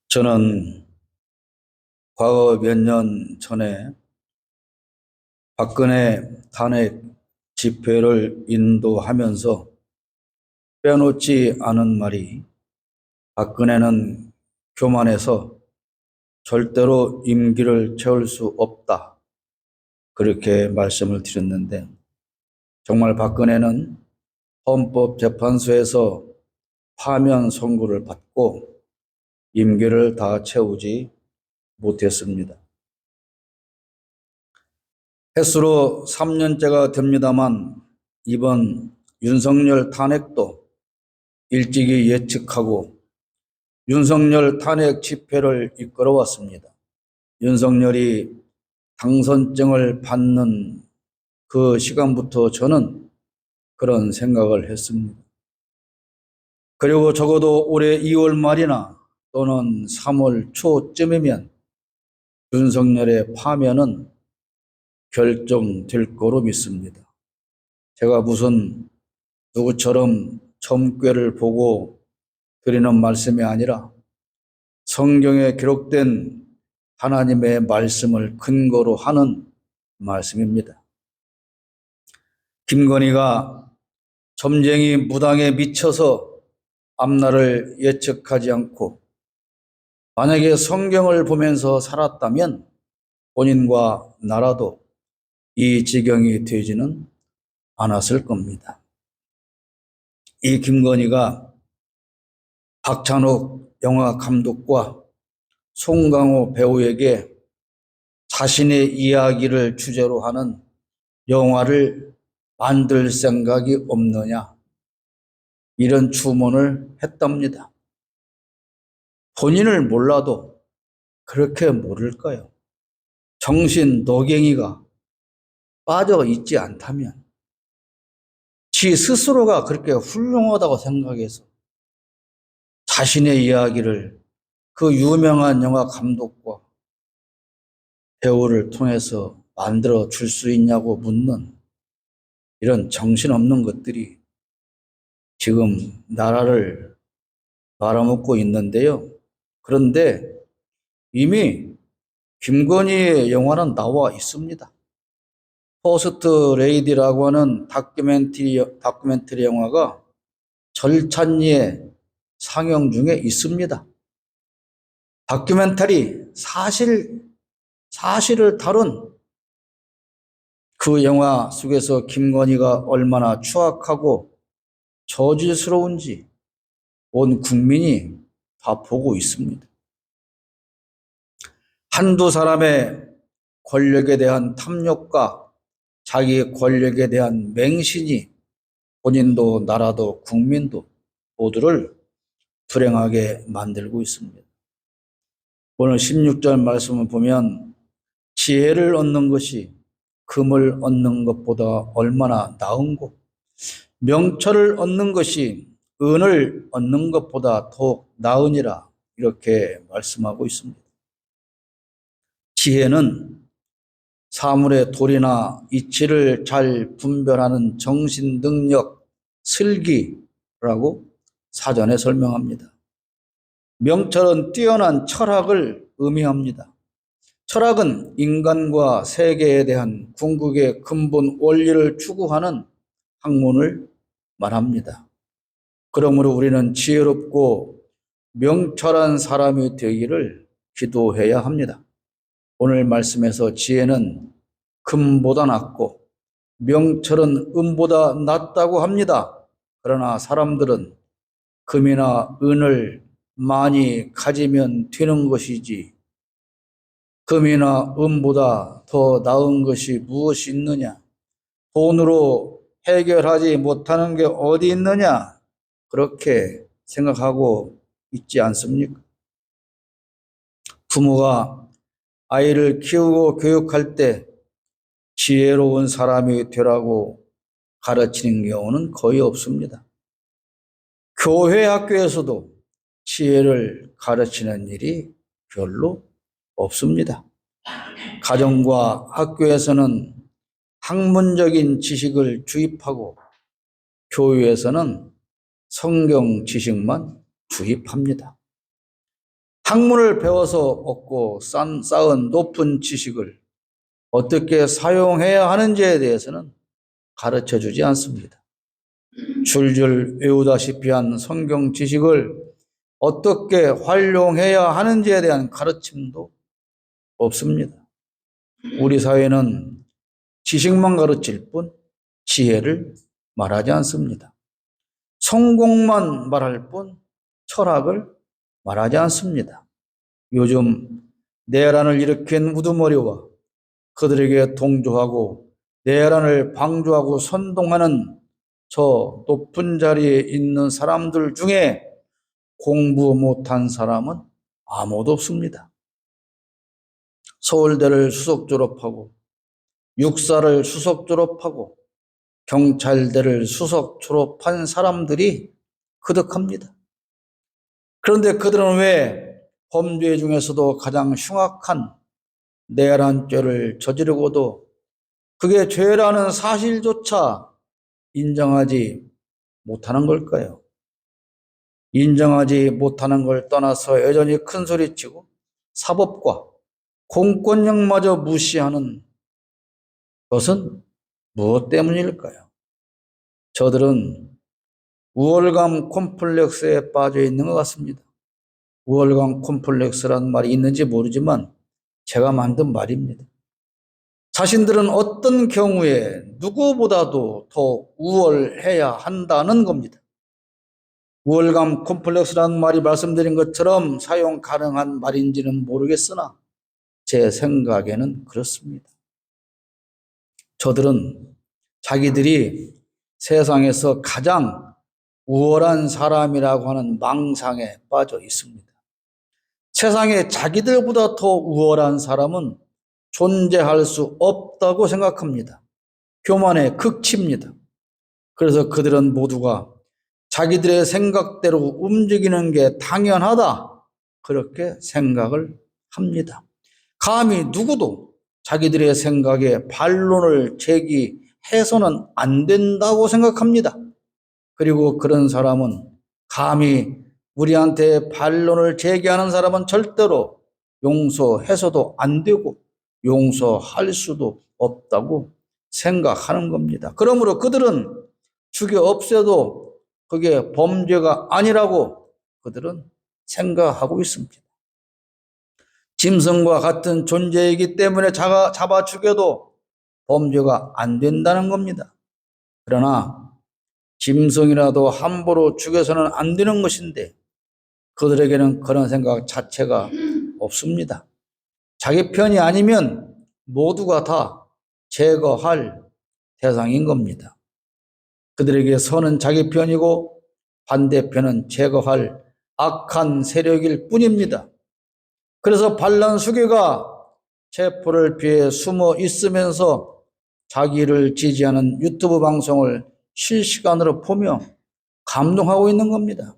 저는 과거 몇 년 전에 박근혜 탄핵 집회를 인도하면서 빼놓지 않은 말이 박근혜는 교만해서 절대로 임기를 채울 수 없다. 그렇게 말씀을 드렸는데 정말 박근혜는 헌법재판소에서 파면 선고를 받고 임기를 다 채우지 못했습니다. 횟수로 3년째가 됩니다만 이번 윤석열 탄핵도 일찍이 예측하고 윤석열 탄핵 집회를 이끌어왔습니다. 윤석열이 당선증을 받는 그 시간부터 저는 그런 생각을 했습니다. 그리고 적어도 올해 2월 말이나 또는 3월 초쯤이면 윤석열의 파면은 결정될 거로 믿습니다. 제가 무슨 누구처럼 점괘를 보고 드리는 말씀이 아니라 성경에 기록된 하나님의 말씀을 근거로 하는 말씀입니다. 김건희가 점쟁이 무당에 미쳐서 앞날을 예측하지 않고 만약에 성경을 보면서 살았다면 본인과 나라도 이 지경이 되지는 않았을 겁니다. 이 김건희가 박찬욱 영화 감독과 송강호 배우에게 자신의 이야기를 주제로 하는 영화를 만들 생각이 없느냐 이런 주문을 했답니다. 본인을 몰라도 그렇게 모를까요? 정신 노갱이가 빠져 있지 않다면 지 스스로가 그렇게 훌륭하다고 생각해서 자신의 이야기를 그 유명한 영화 감독과 배우를 통해서 만들어 줄 수 있냐고 묻는 이런 정신없는 것들이 지금 나라를 말아먹고 있는데요. 그런데 이미 김건희의 영화는 나와 있습니다. 퍼스트 레이디라고 하는 다큐멘터리 영화가 절찬리에 상영 중에 있습니다. 다큐멘터리 사실을 다룬 그 영화 속에서 김건희가 얼마나 추악하고 저질스러운지 온 국민이 다 보고 있습니다. 한두 사람의 권력에 대한 탐욕과 자기 권력에 대한 맹신이 본인도 나라도 국민도 모두를 불행하게 만들고 있습니다. 오늘 16절 말씀을 보면 지혜를 얻는 것이 금을 얻는 것보다 얼마나 나은고 명철을 얻는 것이 은을 얻는 것보다 더욱 나으니라 이렇게 말씀하고 있습니다. 지혜는 사물의 도리나 이치를 잘 분별하는 정신 능력, 슬기라고 사전에 설명합니다. 명철은 뛰어난 철학을 의미합니다. 철학은 인간과 세계에 대한 궁극의 근본 원리를 추구하는 학문을 말합니다. 그러므로 우리는 지혜롭고 명철한 사람이 되기를 기도해야 합니다. 오늘 말씀에서 지혜는 금보다 낫고 명철은 은보다 낫다고 합니다. 그러나 사람들은 금이나 은을 많이 가지면 되는 것이지 금이나 은보다 더 나은 것이 무엇이 있느냐? 돈으로 해결하지 못하는 게 어디 있느냐? 그렇게 생각하고 있지 않습니까? 부모가 아이를 키우고 교육할 때 지혜로운 사람이 되라고 가르치는 경우는 거의 없습니다. 교회 학교에서도 지혜를 가르치는 일이 별로 없습니다. 가정과 학교에서는 학문적인 지식을 주입하고 교회에서는 성경 지식만 주입합니다. 학문을 배워서 얻고 쌓은 높은 지식을 어떻게 사용해야 하는지에 대해서는 가르쳐 주지 않습니다. 줄줄 외우다시피 한 성경 지식을 어떻게 활용해야 하는지에 대한 가르침도 없습니다. 우리 사회는 지식만 가르칠 뿐 지혜를 말하지 않습니다. 성공만 말할 뿐 철학을 말하지 않습니다. 요즘 내란을 일으킨 우두머리와 그들에게 동조하고 내란을 방조하고 선동하는 저 높은 자리에 있는 사람들 중에 공부 못한 사람은 아무도 없습니다. 서울대를 수석 졸업하고 육사를 수석 졸업하고 경찰대를 수석 졸업한 사람들이 그득합니다. 그런데 그들은 왜 범죄 중에서도 가장 흉악한 내란죄를 저지르고도 그게 죄라는 사실조차 인정하지 못하는 걸까요? 인정하지 못하는 걸 떠나서 여전히 큰소리치고 사법과 공권력마저 무시하는 것은 무엇 때문일까요? 저들은 우월감 콤플렉스에 빠져 있는 것 같습니다. 우월감 콤플렉스라는 말이 있는지 모르지만 제가 만든 말입니다. 자신들은 어떤 경우에 누구보다도 더 우월해야 한다는 겁니다. 우월감 콤플렉스라는 말이 말씀드린 것처럼 사용 가능한 말인지는 모르겠으나 제 생각에는 그렇습니다. 저들은 자기들이 세상에서 가장 우월한 사람이라고 하는 망상에 빠져 있습니다. 세상에 자기들보다 더 우월한 사람은 존재할 수 없다고 생각합니다. 교만의 극치입니다. 그래서 그들은 모두가 자기들의 생각대로 움직이는 게 당연하다, 그렇게 생각을 합니다. 감히 누구도 자기들의 생각에 반론을 제기해서는 안 된다고 생각합니다. 그리고 그런 사람은 감히 우리한테 반론을 제기하는 사람은 절대로 용서해서도 안 되고 용서할 수도 없다고 생각하는 겁니다. 그러므로 그들은 죽여 없애도 그게 범죄가 아니라고 그들은 생각하고 있습니다. 짐승과 같은 존재이기 때문에 잡아 죽여도 범죄가 안 된다는 겁니다. 그러나 짐승이라도 함부로 죽여서는 안 되는 것인데 그들에게는 그런 생각 자체가 없습니다. 자기 편이 아니면 모두가 다 제거할 대상인 겁니다. 그들에게 선은 자기 편이고 반대편은 제거할 악한 세력일 뿐입니다. 그래서 반란 수괴가 체포를 피해 숨어 있으면서 자기를 지지하는 유튜브 방송을 실시간으로 보며 감동하고 있는 겁니다.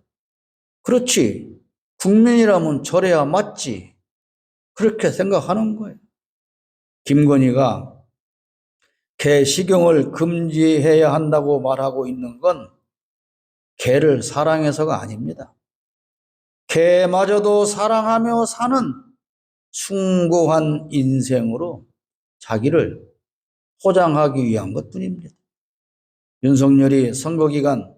그렇지, 국민이라면 저래야 맞지, 그렇게 생각하는 거예요. 김건희가 개 식용을 금지해야 한다고 말하고 있는 건 개를 사랑해서가 아닙니다. 개마저도 사랑하며 사는 숭고한 인생으로 자기를 포장하기 위한 것뿐입니다. 윤석열이 선거 기간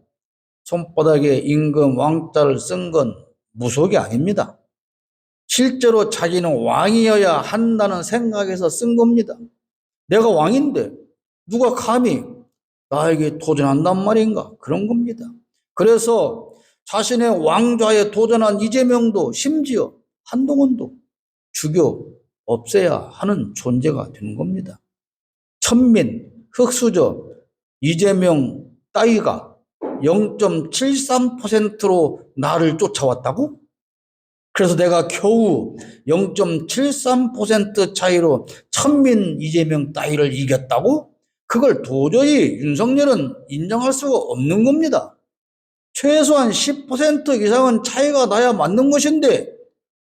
손바닥에 임금 왕자를 쓴 건 무속이 아닙니다. 실제로 자기는 왕이어야 한다는 생각에서 쓴 겁니다. 내가 왕인데 누가 감히 나에게 도전한단 말인가? 그런 겁니다. 그래서 자신의 왕좌에 도전한 이재명도 심지어 한동훈도 죽여 없애야 하는 존재가 되는 겁니다. 천민, 흑수저, 이재명 따위가 0.73%로 나를 쫓아왔다고? 그래서 내가 겨우 0.73% 차이로 천민, 이재명 따위를 이겼다고? 그걸 도저히 윤석열은 인정할 수가 없는 겁니다. 최소한 10% 이상은 차이가 나야 맞는 것인데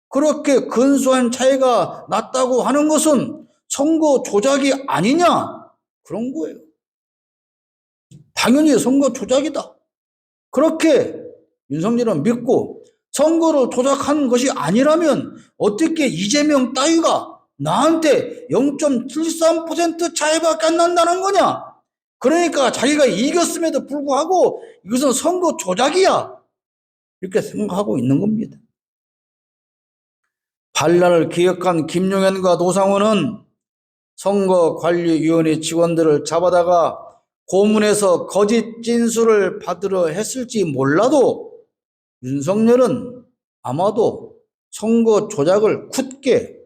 그렇게 근소한 차이가 났다고 하는 것은 선거 조작이 아니냐? 그런 거예요. 당연히 선거 조작이다. 그렇게 윤석열은 믿고 선거를 조작한 것이 아니라면 어떻게 이재명 따위가 나한테 0.73% 차이밖에 안 난다는 거냐? 그러니까 자기가 이겼음에도 불구하고 이것은 선거 조작이야. 이렇게 생각하고 있는 겁니다. 반란을 기획한 김용현과 노상원은 선거관리위원회 직원들을 잡아다가 고문해서 거짓 진술을 받으려 했을지 몰라도 윤석열은 아마도 선거 조작을 굳게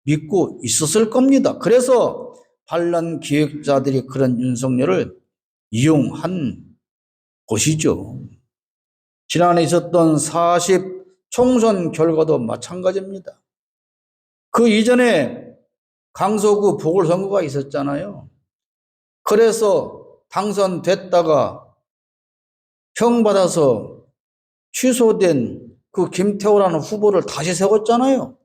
믿고 있었을 겁니다. 그래서 반란 기획자들이 그런 윤석열을 이용한 것이죠. 지난해 있었던 40 총선 결과도 마찬가지입니다. 그 이전에 강서구 보궐선거가 있었잖아요. 그래서 당선됐다가 형 받아서 취소된 그 김태호라는 후보를 다시 세웠잖아요.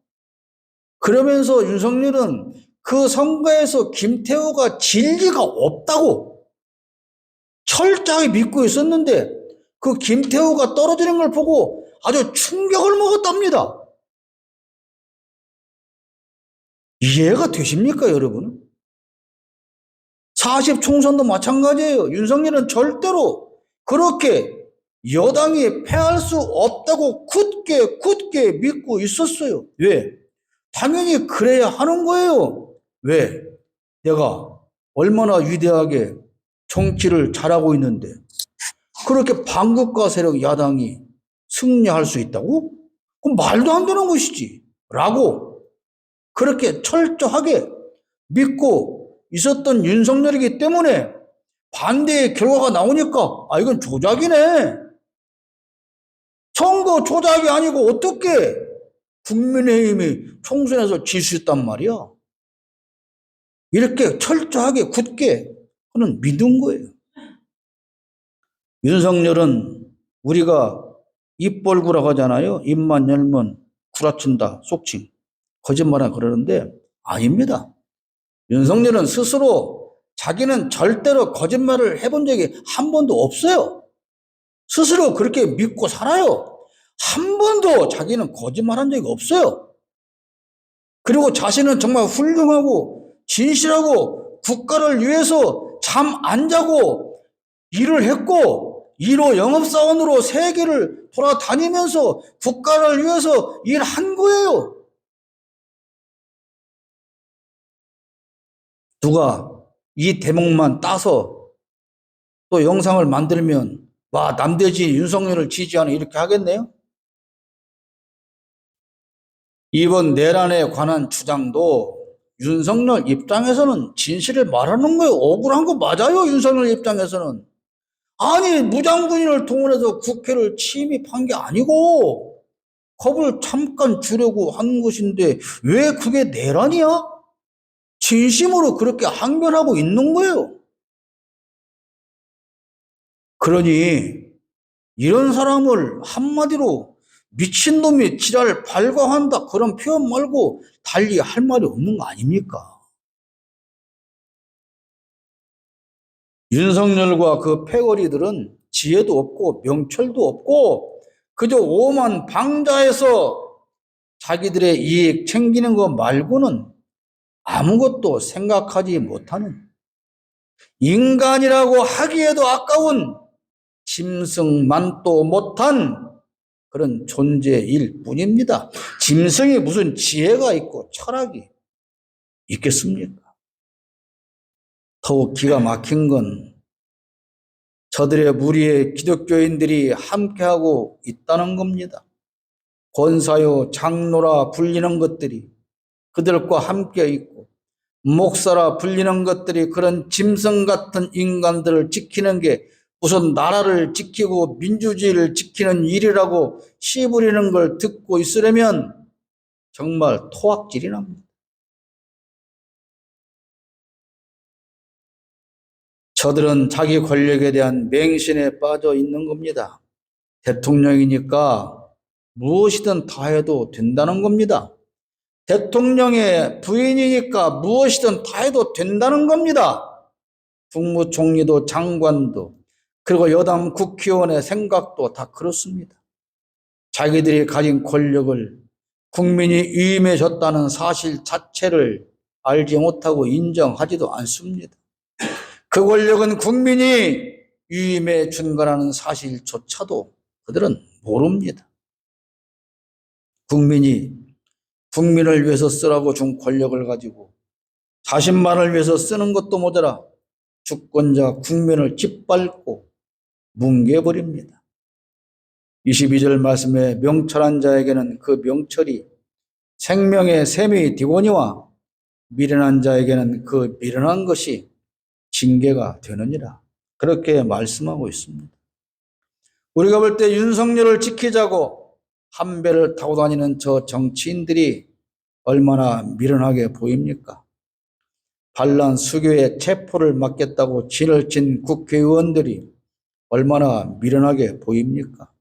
그러면서 윤석열은 그 선거에서 김태호가 질 리가 없다고 철저하게 믿고 있었는데 그 김태호가 떨어지는 걸 보고 아주 충격을 먹었답니다. 이해가 되십니까, 여러분? 40 총선도 마찬가지예요. 윤석열은 절대로 그렇게 여당이 패할 수 없다고 굳게 믿고 있었어요. 왜? 당연히 그래야 하는 거예요. 왜? 내가 얼마나 위대하게 정치를 잘하고 있는데 그렇게 반국가 세력 야당이 승리할 수 있다고? 그럼 말도 안 되는 것이지. 라고 그렇게 철저하게 믿고 있었던 윤석열이기 때문에 반대의 결과가 나오니까 이건 조작이네. 선거 조작이 아니고 어떻게 국민의힘이 총선에서 질 수 있단 말이야. 이렇게 철저하게 굳게 그는 믿은 거예요. 윤석열은 우리가 입벌구라고 하잖아요. 입만 열면 구라친다, 속칭. 거짓말을 그러는데 아닙니다. 윤석열은 스스로 자기는 절대로 거짓말을 해본 적이 한 번도 없어요. 스스로 그렇게 믿고 살아요. 한 번도 자기는 거짓말한 적이 없어요. 그리고 자신은 정말 훌륭하고 진실하고 국가를 위해서 잠 안 자고 일을 했고 1호 영업사원으로 세계를 돌아다니면서 국가를 위해서 일한 거예요. 누가 이 대목만 따서 또 영상을 만들면 와 남대지 윤석열을 지지하는 이렇게 하겠네요? 이번 내란에 관한 주장도 윤석열 입장에서는 진실을 말하는 거예요. 억울한 거 맞아요. 윤석열 입장에서는. 아니 무장군인을 동원해서 국회를 침입한 게 아니고 겁을 잠깐 주려고 한 것인데 왜 그게 내란이야? 진심으로 그렇게 항변하고 있는 거예요. 그러니 이런 사람을 한마디로 미친놈이 지랄 발광한다 그런 표현 말고 달리 할 말이 없는 거 아닙니까? 윤석열과 그 패거리들은 지혜도 없고 명철도 없고 그저 오만 방자해서 자기들의 이익 챙기는 것 말고는 아무것도 생각하지 못하는 인간이라고 하기에도 아까운 짐승만도 못한 그런 존재일 뿐입니다. 짐승이 무슨 지혜가 있고 철학이 있겠습니까? 더욱 기가 막힌 건 저들의 무리의 기독교인들이 함께하고 있다는 겁니다. 권사요, 장로라 불리는 것들이 그들과 함께 있고 목사라 불리는 것들이 그런 짐승 같은 인간들을 지키는 게 무슨 나라를 지키고 민주주의를 지키는 일이라고 씨부리는 걸 듣고 있으려면 정말 토악질이 납니다. 저들은 자기 권력에 대한 맹신에 빠져 있는 겁니다. 대통령이니까 무엇이든 다 해도 된다는 겁니다. 대통령의 부인이니까 무엇이든 다 해도 된다는 겁니다. 국무총리도 장관도 그리고 여당 국회의원의 생각도 다 그렇습니다. 자기들이 가진 권력을 국민이 위임해 줬다는 사실 자체를 알지 못하고 인정하지도 않습니다. 그 권력은 국민이 위임해 준 거라는 사실조차도 그들은 모릅니다. 국민을 위해서 쓰라고 준 권력을 가지고 자신만을 위해서 쓰는 것도 모자라 주권자 국민을 짓밟고 뭉개버립니다. 22절 말씀에 명철한 자에게는 그 명철이 생명의 샘이 되거니와 미련한 자에게는 그 미련한 것이 징계가 되느니라. 그렇게 말씀하고 있습니다. 우리가 볼 때 윤석열을 지키자고 한 배를 타고 다니는 저 정치인들이 얼마나 미련하게 보입니까? 반란 수교에 체포를 맡겠다고 진을 친 국회의원들이 얼마나 미련하게 보입니까?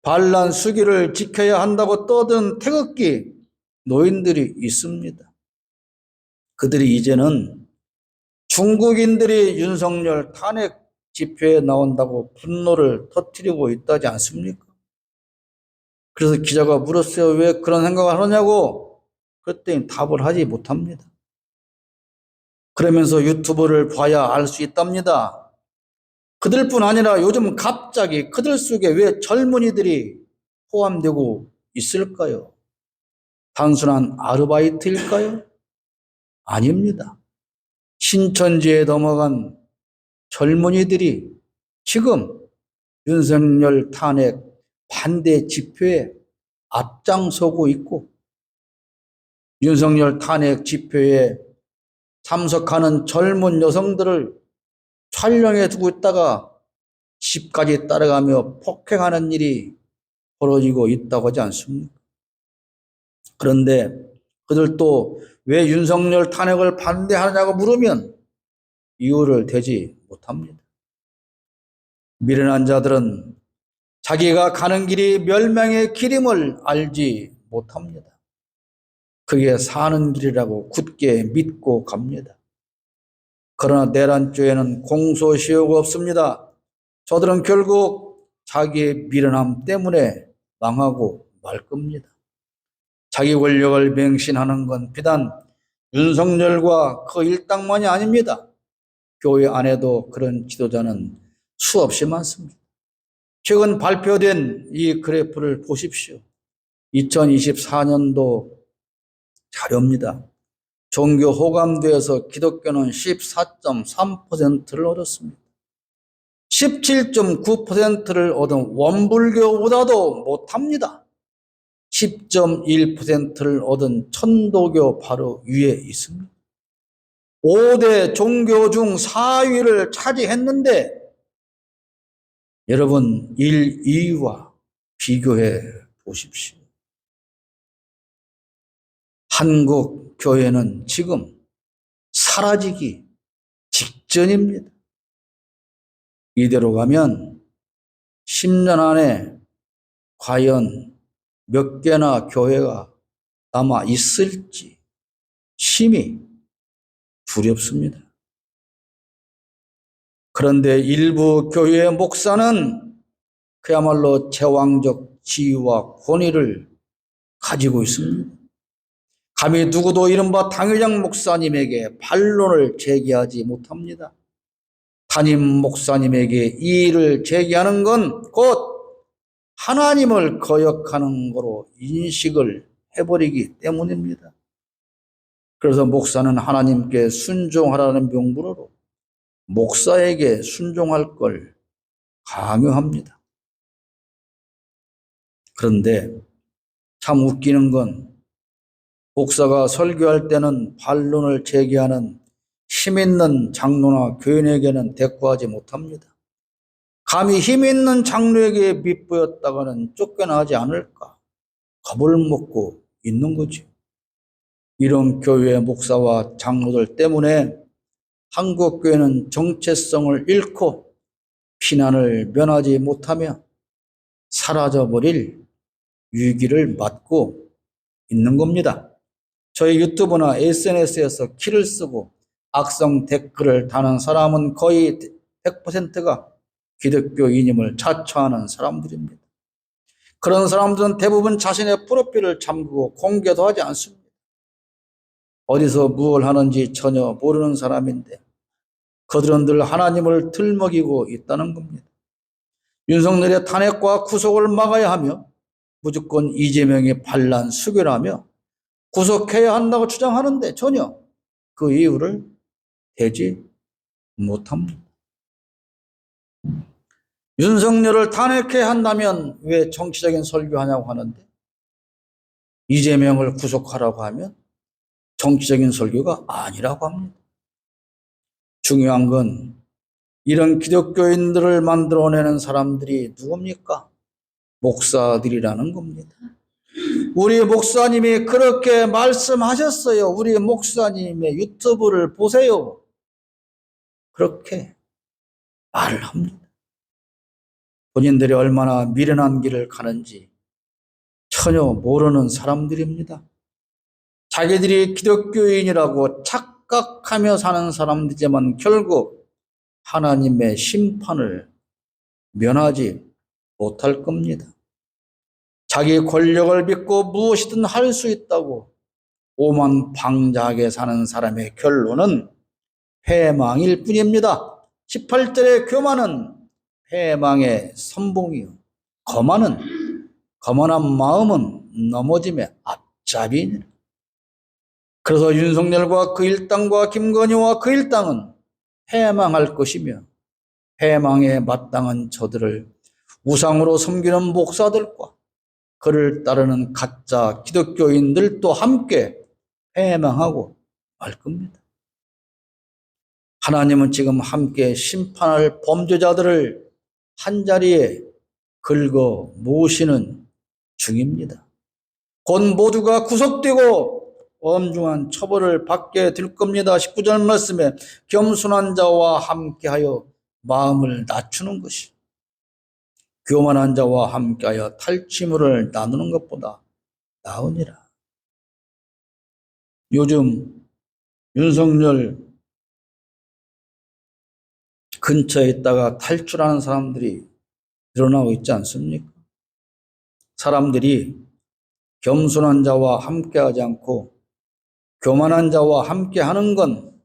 반란 수교를 지켜야 한다고 떠든 태극기 노인들이 있습니다. 그들이 이제는 중국인들이 윤석열 탄핵 집회에 나온다고 분노를 터뜨리고 있다지 않습니까? 그래서 기자가 물었어요. 왜 그런 생각을 하느냐고. 그랬더니 답을 하지 못합니다. 그러면서 유튜브를 봐야 알 수 있답니다. 그들뿐 아니라 요즘 갑자기 그들 속에 왜 젊은이들이 포함되고 있을까요? 단순한 아르바이트일까요? 아닙니다. 신천지에 넘어간 젊은이들이 지금 윤석열 탄핵 반대 집회에 앞장서고 있고 윤석열 탄핵 집회에 참석하는 젊은 여성들을 촬영해 두고 있다가 집까지 따라가며 폭행하는 일이 벌어지고 있다고 하지 않습니까? 그런데 그들도 왜 윤석열 탄핵을 반대하느냐고 물으면 이유를 대지 못합니다. 미련한 자들은 자기가 가는 길이 멸망의 길임을 알지 못합니다. 그게 사는 길이라고 굳게 믿고 갑니다. 그러나 내란죄에는 공소시효가 없습니다. 저들은 결국 자기의 미련함 때문에 망하고 말 겁니다. 자기 권력을 맹신하는 건 비단 윤석열과 그 일당만이 아닙니다. 교회 안에도 그런 지도자는 수없이 많습니다. 최근 발표된 이 그래프를 보십시오. 2024년도 자료입니다. 종교 호감도에서 기독교는 14.3%를 얻었습니다. 17.9%를 얻은 원불교보다도 못합니다. 10.1%를 얻은 천도교 바로 위에 있습니다. 5대 종교 중 4위를 차지했는데 여러분 1, 2위와 비교해 보십시오. 한국 교회는 지금 사라지기 직전입니다. 이대로 가면 10년 안에 과연 몇 개나 교회가 남아 있을지 심히 두렵습니다. 그런데 일부 교회의 목사는 그야말로 제왕적 지위와 권위를 가지고 있습니다. 감히 누구도 이른바 당회장 목사님에게 반론을 제기하지 못합니다. 담임 목사님에게 이의를 제기하는 건 곧 하나님을 거역하는 거로 인식을 해버리기 때문입니다. 그래서 목사는 하나님께 순종하라는 명분으로 목사에게 순종할 걸 강요합니다. 그런데 참 웃기는 건 목사가 설교할 때는 반론을 제기하는 힘 있는 장로나 교인에게는 대꾸하지 못합니다. 감히 힘 있는 장로에게 밑보였다가는 쫓겨나지 않을까 겁을 먹고 있는 거죠. 이런 교회 목사와 장로들 때문에 한국 교회는 정체성을 잃고 피난을 면하지 못하며 사라져버릴 위기를 맞고 있는 겁니다. 저희 유튜브나 SNS에서 키를 쓰고 악성 댓글을 다는 사람은 거의 100%가 기독교인임을 자처하는 사람들입니다. 그런 사람들은 대부분 자신의 프로필을 잠그고 공개도 하지 않습니다. 어디서 무엇을 하는지 전혀 모르는 사람인데 그들은 늘 하나님을 들먹이고 있다는 겁니다. 윤석열의 탄핵과 구속을 막아야 하며 무조건 이재명의 반란 수결하며 구속해야 한다고 주장하는데 전혀 그 이유를 대지 못합니다. 윤석열을 탄핵해야 한다면 왜 정치적인 설교하냐고 하는데 이재명을 구속하라고 하면 정치적인 설교가 아니라고 합니다. 중요한 건 이런 기독교인들을 만들어내는 사람들이 누굽니까? 목사들이라는 겁니다. 우리 목사님이 그렇게 말씀하셨어요. 우리 목사님의 유튜브를 보세요. 그렇게 말을 합니다. 본인들이 얼마나 미련한 길을 가는지 전혀 모르는 사람들입니다. 자기들이 기독교인이라고 착각하며 사는 사람들이지만 결국 하나님의 심판을 면하지 못할 겁니다. 자기 권력을 믿고 무엇이든 할 수 있다고 오만방자하게 사는 사람의 결론은 패망일 뿐입니다. 18절의 교만은 패망의 선봉이요 거만한 마음은 넘어짐의 앞잡이니라. 그래서 윤석열과 그 일당과 김건희와 그 일당은 패망할 것이며 패망에 마땅한 저들을 우상으로 섬기는 목사들과 그를 따르는 가짜 기독교인들도 함께 패망하고 말 겁니다. 하나님은 지금 함께 심판할 범죄자들을 한자리에 긁어 모으시는 중입니다. 곧 모두가 구속되고 엄중한 처벌을 받게 될 겁니다. 19절 말씀에 겸손한 자와 함께하여 마음을 낮추는 것이 교만한 자와 함께하여 탈취물을 나누는 것보다 나으니라. 요즘 윤석열 근처에 있다가 탈출하는 사람들이 늘어나고 있지 않습니까? 사람들이 겸손한 자와 함께하지 않고 교만한 자와 함께하는 건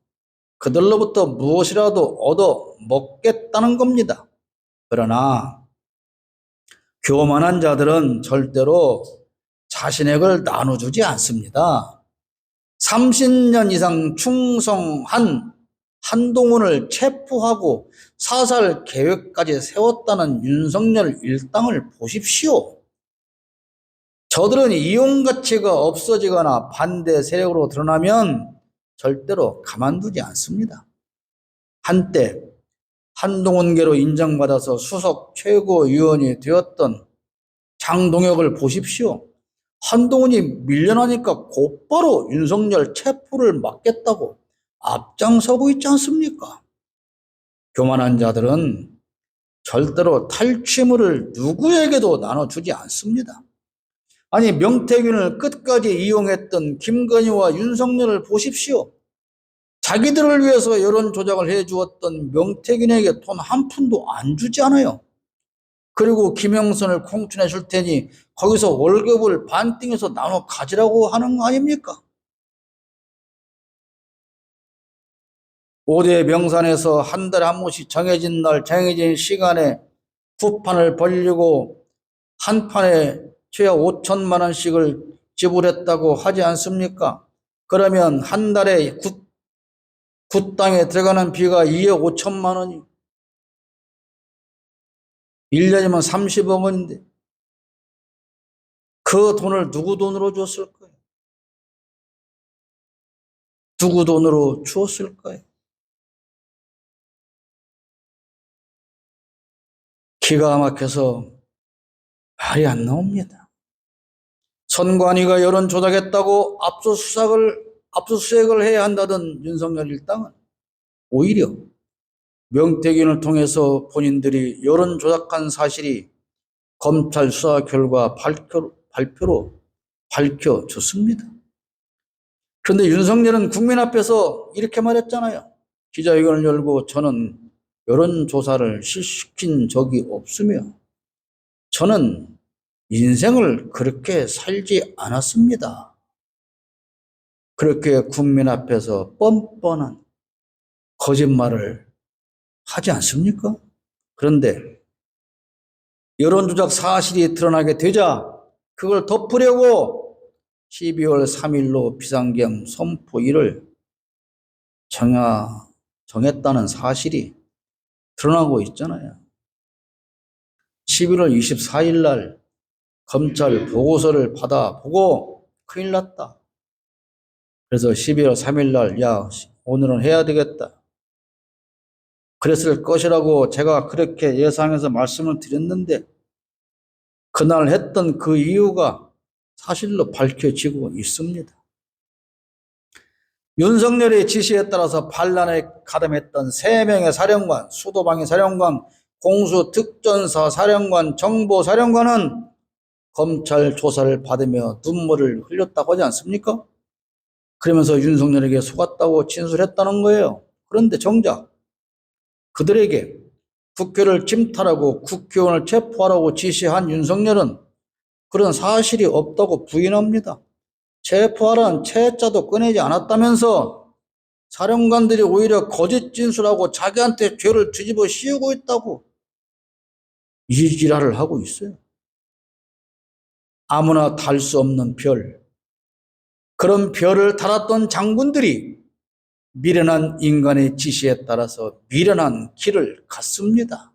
그들로부터 무엇이라도 얻어 먹겠다는 겁니다. 그러나 교만한 자들은 절대로 자신의 걸 나눠주지 않습니다. 30년 이상 충성한 한동훈을 체포하고 사살 계획까지 세웠다는 윤석열 일당을 보십시오. 저들은 이용 가치가 없어지거나 반대 세력으로 드러나면 절대로 가만두지 않습니다. 한때 한동훈계로 인정받아서 수석 최고위원이 되었던 장동혁을 보십시오. 한동훈이 밀려나니까 곧바로 윤석열 체포를 막겠다고 앞장서고 있지 않습니까? 교만한 자들은 절대로 탈취물을 누구에게도 나눠주지 않습니다. 아니 명태균을 끝까지 이용했던 김건희와 윤석열을 보십시오. 자기들을 위해서 여론 조작을 해주었던 명태균에게 돈 한 푼도 안 주지 않아요. 그리고 김영선을 공천해 줄 테니 거기서 월급을 반띵해서 나눠 가지라고 하는 거 아닙니까? 5대 명산에서 한 달에 한 번씩 정해진 날 정해진 시간에 구판을 벌리고 한 판에 최하 5천만 원씩을 지불했다고 하지 않습니까? 그러면 한 달에 굿땅에 들어가는 비가 2억 5천만 원이 1년이면 30억 원인데 그 돈을 누구 돈으로 줬을 거예요? 누구 돈으로 주었을 거예요? 기가 막혀서 말이 안 나옵니다. 선관위가 여론 조작했다고 압수수색을 해야 한다던 윤석열 일당은 오히려 명태균을 통해서 본인들이 여론 조작한 사실이 검찰 수사 결과 발표로 밝혀졌습니다. 그런데 윤석열은 국민 앞에서 이렇게 말했잖아요. 기자회견을 열고 저는 여론조사를 실시킨 적이 없으며 저는 인생을 그렇게 살지 않았습니다. 그렇게 국민 앞에서 뻔뻔한 거짓말을 하지 않습니까? 그런데 여론조작 사실이 드러나게 되자 그걸 덮으려고 12월 3일로 비상계엄 선포일을 정했다는 사실이 드러나고 있잖아요. 11월 24일 날 검찰 보고서를 받아보고 큰일 났다. 그래서 12월 3일 날, 야, 오늘은 해야 되겠다. 그랬을 것이라고 제가 그렇게 예상해서 말씀을 드렸는데, 그날 했던 그 이유가 사실로 밝혀지고 있습니다. 윤석열의 지시에 따라서 반란에 가담했던 3명의 사령관, 수도방위 사령관, 공수특전사 사령관, 정보사령관은 검찰 조사를 받으며 눈물을 흘렸다고 하지 않습니까? 그러면서 윤석열에게 속았다고 진술했다는 거예요. 그런데 정작 그들에게 국회를 침탈하고 국회의원을 체포하라고 지시한 윤석열은 그런 사실이 없다고 부인합니다. 체포하라는 채자도 꺼내지 않았다면서 사령관들이 오히려 거짓 진술하고 자기한테 죄를 뒤집어 씌우고 있다고 이 지랄을 하고 있어요. 아무나 달 수 없는 별, 그런 별을 달았던 장군들이 미련한 인간의 지시에 따라서 미련한 길을 갔습니다.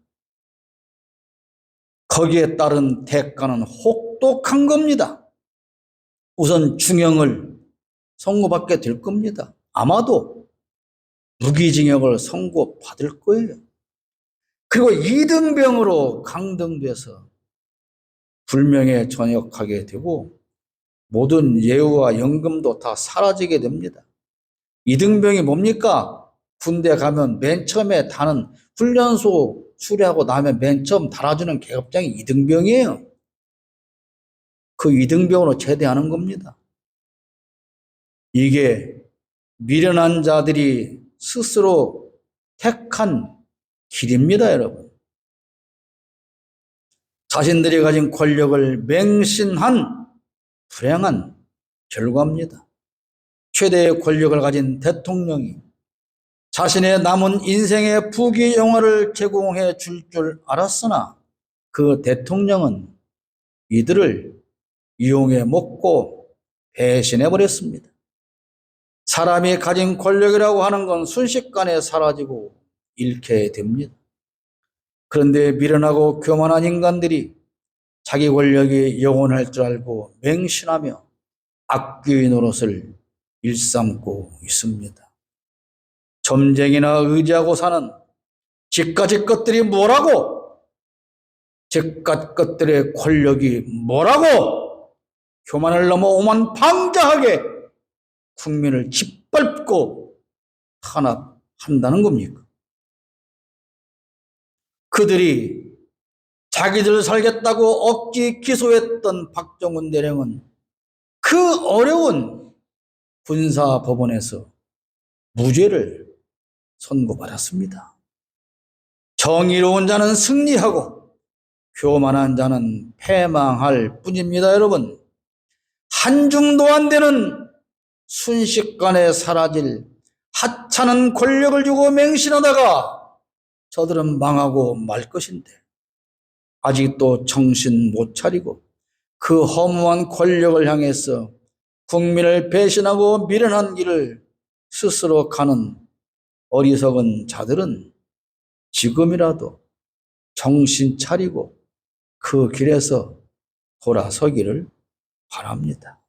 거기에 따른 대가는 혹독한 겁니다. 우선 중형을 선고받게 될 겁니다. 아마도 무기징역을 선고받을 거예요. 그리고 이등병으로 강등돼서 불명예 전역하게 되고 모든 예우와 연금도 다 사라지게 됩니다. 이등병이 뭡니까? 군대 가면 맨 처음에 다는 훈련소 수료하고 나면 맨 처음 달아주는 계급장이 이등병이에요. 그 이등병으로 제대하는 겁니다. 이게 미련한 자들이 스스로 택한 길입니다, 여러분. 자신들이 가진 권력을 맹신한 불행한 결과입니다. 최대의 권력을 가진 대통령이 자신의 남은 인생의 부귀영화를 제공해 줄 알았으나 그 대통령은 이들을 이용해 먹고 배신해 버렸습니다. 사람이 가진 권력이라고 하는 건 순식간에 사라지고 잃게 됩니다. 그런데 미련하고 교만한 인간들이 자기 권력이 영원할 줄 알고 맹신하며 악귀의 노릇을 일삼고 있습니다. 점쟁이나 의지하고 사는 집가지 것들이 뭐라고? 집가지 것들의 권력이 뭐라고? 교만을 넘어 오만방자하게 국민을 짓밟고 탄압한다는 겁니까? 그들이 자기들 살겠다고 억지 기소했던 박정훈 대령은 그 어려운 군사법원에서 무죄를 선고받았습니다. 정의로운 자는 승리하고 교만한 자는 패망할 뿐입니다, 여러분. 한 줌도 안 되는 순식간에 사라질 하찮은 권력을 주고 맹신하다가 저들은 망하고 말 것인데 아직도 정신 못 차리고 그 허무한 권력을 향해서 국민을 배신하고 미련한 길을 스스로 가는 어리석은 자들은 지금이라도 정신 차리고 그 길에서 돌아서기를 바랍니다.